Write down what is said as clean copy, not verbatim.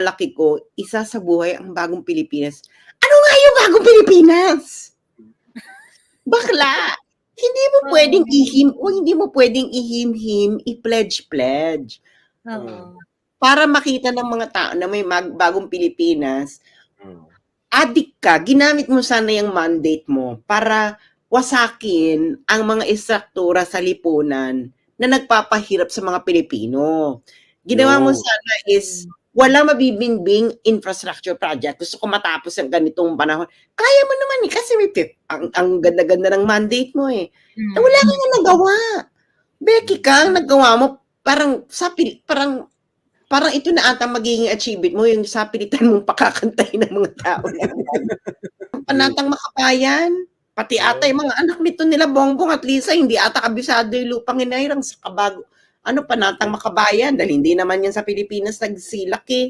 laki ko, isa sa buhay ang bagong Pilipinas. Ano nga yung bagong Pilipinas? Bakla! Hindi mo pwedeng hindi mo pwedeng ihim-him, i-pledge-pledge. Para makita ng mga tao na may bagong Pilipinas, adik ka, ginamit mo sana yung mandate mo para wasakin ang mga istruktura sa lipunan na nagpapahirap sa mga Pilipino. Ginawa mo sana is walang mabibinbing infrastructure project. Gusto ko matapos ang ganitong panahon. Kaya mo naman eh, kasi may ang ganda-ganda ng mandate mo eh. Wala kang nagawa. Becky ka, ang nagawa mo, parang ito na ata magiging achievement mo, yung sapilitan mong pakakantay ng mga tao na Panatang Makabayan. Pati ata yung mga anak nito nila Bongbong at Lisa, hindi ata kabisado yung lupang inairang sa Panatang Makabayan dahil hindi naman yan sa Pilipinas nagsilak eh.